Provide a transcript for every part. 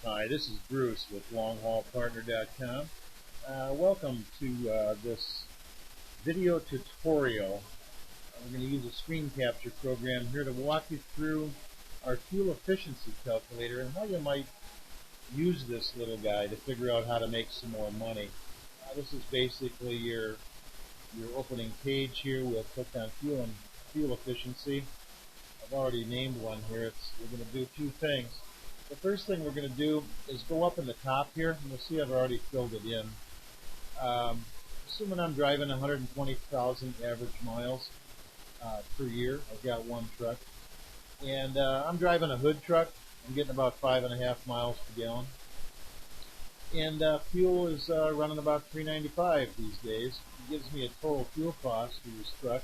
Hi, this is Bruce with LongHaulPartner.com. Welcome to this video tutorial. We're going to use a screen capture program here to walk you through our fuel efficiency calculator and how you might use this little guy to figure out how to make some more money. This is basically your opening page here. We'll click on fuel efficiency. I've already named one here. We're going to do two things. The first thing we're going to do is go up in the top here, and you'll see I've already filled it in. Assuming I'm driving 120,000 average miles per year, I've got one truck, and I'm driving a hood truck. I'm getting about 5.5 miles per gallon, and fuel is running about $3.95 these days. It gives me a total fuel cost for this truck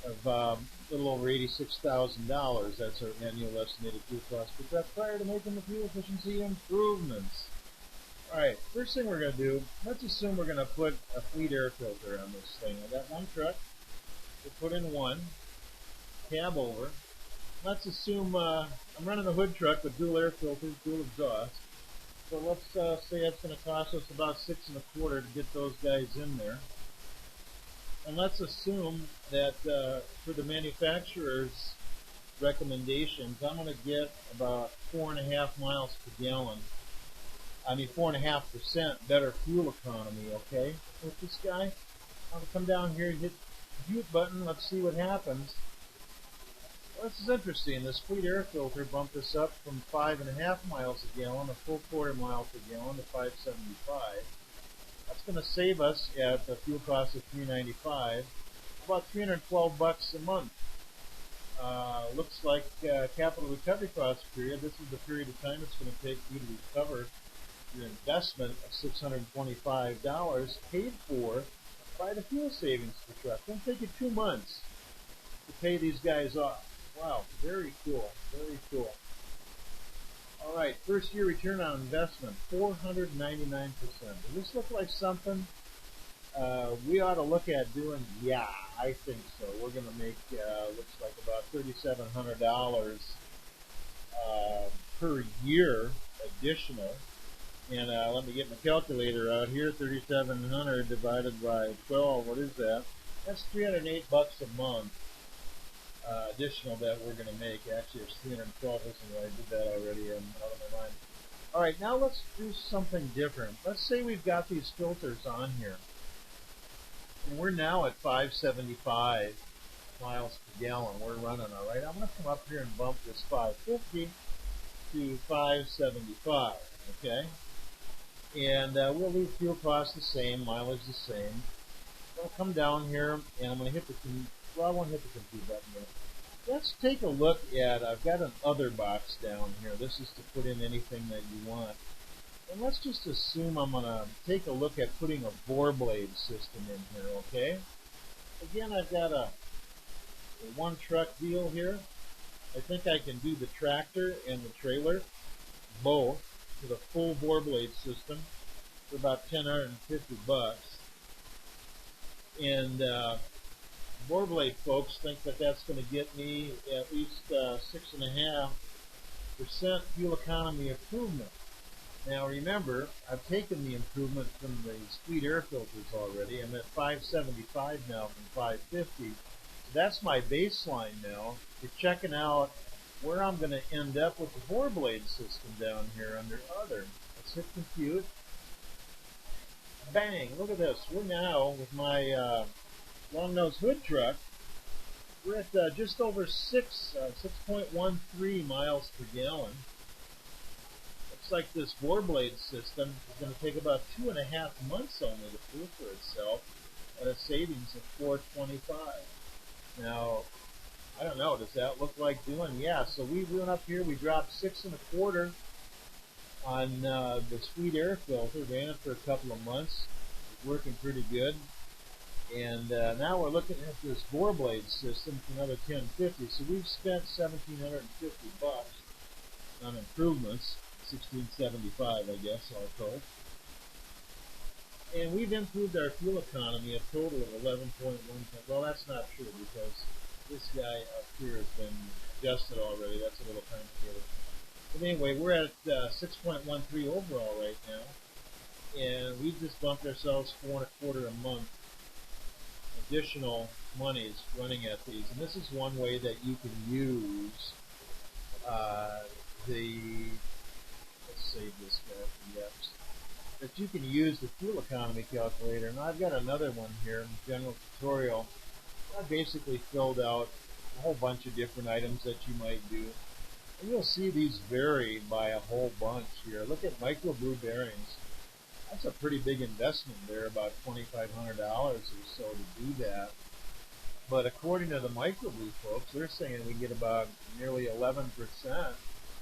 of a little over $86,000. That's our annual estimated fuel cost per truck prior to making the fuel efficiency improvements. Alright, first thing we're going to do, let's assume we're going to put a fleet air filter on this thing. I got one truck. We'll put in one. Cab over. Let's assume I'm running a hood truck with dual air filters, dual exhaust. So let's say it's going to cost us about $6.25 to get those guys in there. And let's assume that for the manufacturer's recommendations, I'm going to get about 4.5 miles per gallon. I mean 4.5% better fuel economy, okay, with this guy. I'm going to come down here and hit the mute button. Let's see what happens. Well, this is interesting. This fleet air filter bumped us up from 5.5 miles a gallon, a full quarter mile per gallon, to 5.75. That's going to save us at a fuel cost of $3.95, about $312 a month. Looks like capital recovery cost period. This is the period of time it's going to take you to recover your investment of $625 paid for by the fuel savings per truck. It'll take you 2 months to pay these guys off. Wow, very cool, very cool. All right, first year return on investment, 499%. Does this look like something we ought to look at doing? Yeah, I think so. We're going to make, looks like about $3,700 per year additional. And let me get my calculator out here. 3,700 divided by 12, what is that? That's $308 a month. Additional that we're going to make. Actually, it's 312. Listen, I did that already. I'm out of my mind. All right, now let's do something different. Let's say we've got these filters on here, and we're now at 575 miles per gallon. We're running all right. I'm going to come up here and bump this 550 to 575. Okay, and we'll leave fuel cost the same, mileage the same. I'll come down here, and I'm going to hit the I won't hit the compute button yet. Let's take a look at, I've got an other box down here. This is to put in anything that you want. And let's just assume I'm going to take a look at putting a bore blade system in here, okay? Again, I've got a one truck deal here. I think I can do the tractor and the trailer both with a full bore blade system for about $1,050. And bore blade folks think that that's going to get me at least 6.5% fuel economy improvement. Now remember, I've taken the improvement from these fleet air filters already. I'm at 575 now from 550. So that's my baseline now. You're checking out where I'm going to end up with the bore blade system down here under other. Let's hit compute. Bang! Look at this. We're now with my long nose hood truck. We're at just over 6.13 miles per gallon. Looks like this bore blade system is going to take about 2.5 months only to prove for itself at a savings of $425. Now, I don't know, does that look like doing? Yeah, so we went up here, we dropped 6.25 on this fleet air filter, ran it for a couple of months, it's working pretty good. And now we're looking at this bore blade system for another $1,050. So we've spent $1,750 on improvements, $1,675, I guess, all told. And we've improved our fuel economy a total of 11.1. Well, that's not true because this guy up here has been adjusted already. That's a little complicated. But anyway, we're at 6.13 overall right now, and we just bumped ourselves 4.25 a month additional monies running at these. And this is one way that you can use let's save this guy for next, that you can use the fuel economy calculator. And I've got another one here in the general tutorial. I basically filled out a whole bunch of different items that you might do. And you'll see these vary by a whole bunch here. Look at microbrew bearings. That's a pretty big investment there, about $2,500 or so to do that. But according to the microbrew folks, they're saying we get about nearly 11%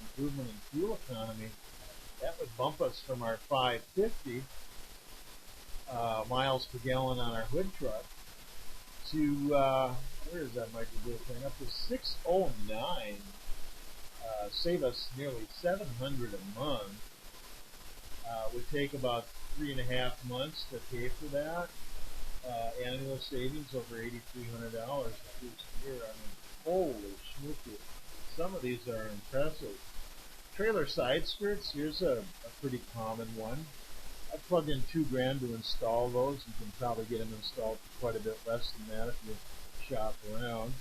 improvement in fuel economy. That would bump us from our 550 miles per gallon on our hood truck to, where is that microbrew thing? Up to 609. Save us nearly $700 a month. Would take about 3.5 months to pay for that. Annual savings over $8,300 the first year. I mean, holy schmoopy. Some of these are impressive. Trailer side skirts, here's a pretty common one. I plugged in $2,000 to install those. You can probably get them installed for quite a bit less than that if you shop around.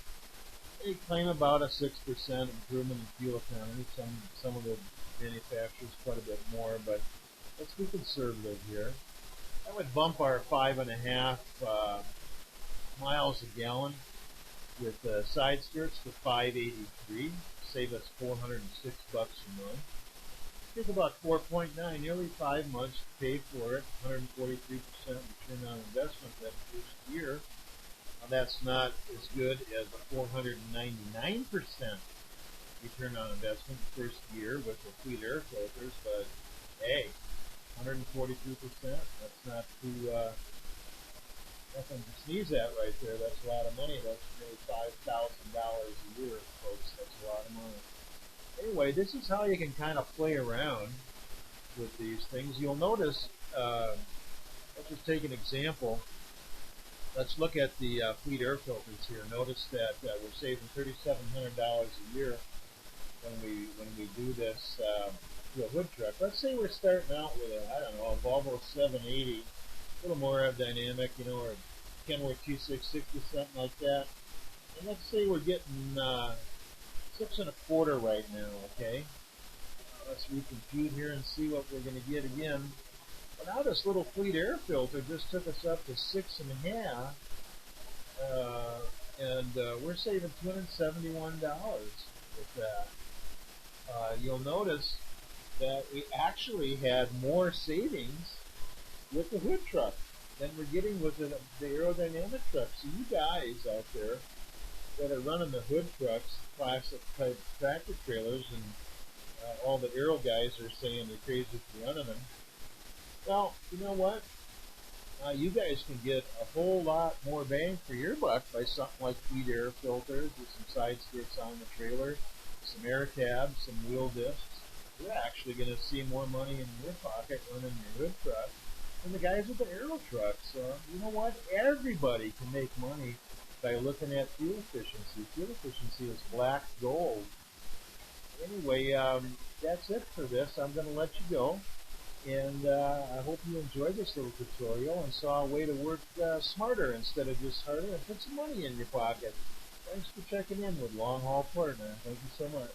They claim about a 6% improvement in fuel economy. Some of the manufacturers quite a bit more, but let's be conservative here. That would bump our 5.5 miles a gallon with side skirts to 583. Save us $406 a month. Take about 4.9, nearly 5 months to pay for it. 143% return on investment that first year. Now that's not as good as a 499% return on investment the first year with the fleet air filters, but hey, 142%, that's not too, nothing to sneeze at right there. That's a lot of money. That's nearly $5,000 a year, folks. That's a lot of money. Anyway, this is how you can kind of play around with these things. You'll notice, let's just take an example. Let's look at the fleet air filters here. Notice that we're saving $3,700 a year when we do this to a hood truck. Let's say we're starting out with a Volvo 780, a little more aerodynamic, or a Kenworth 2660, something like that. And let's say we're getting 6.25 right now, okay? Let's recompute here and see what we're going to get again. Well, now this little fleet air filter just took us up to 6.5, and we're saving $271 with that. You'll notice that we actually had more savings with the hood truck than we're getting with the aerodynamic truck. So you guys out there that are running the hood trucks, classic type tractor trailers, and all the aero guys are saying they're crazy for running them. Well, you know what? You guys can get a whole lot more bang for your buck by something like fleet air filters with some side skirts on the trailer, some air tabs, some wheel discs. You're actually going to see more money in your pocket running your hood truck than the guys with the aero trucks. So, you know what? Everybody can make money by looking at fuel efficiency. Fuel efficiency is black gold. Anyway, that's it for this. I'm going to let you go. And I hope you enjoyed this little tutorial and saw a way to work smarter instead of just harder and put some money in your pocket. Thanks for checking in with Long Haul Partner. Thank you so much.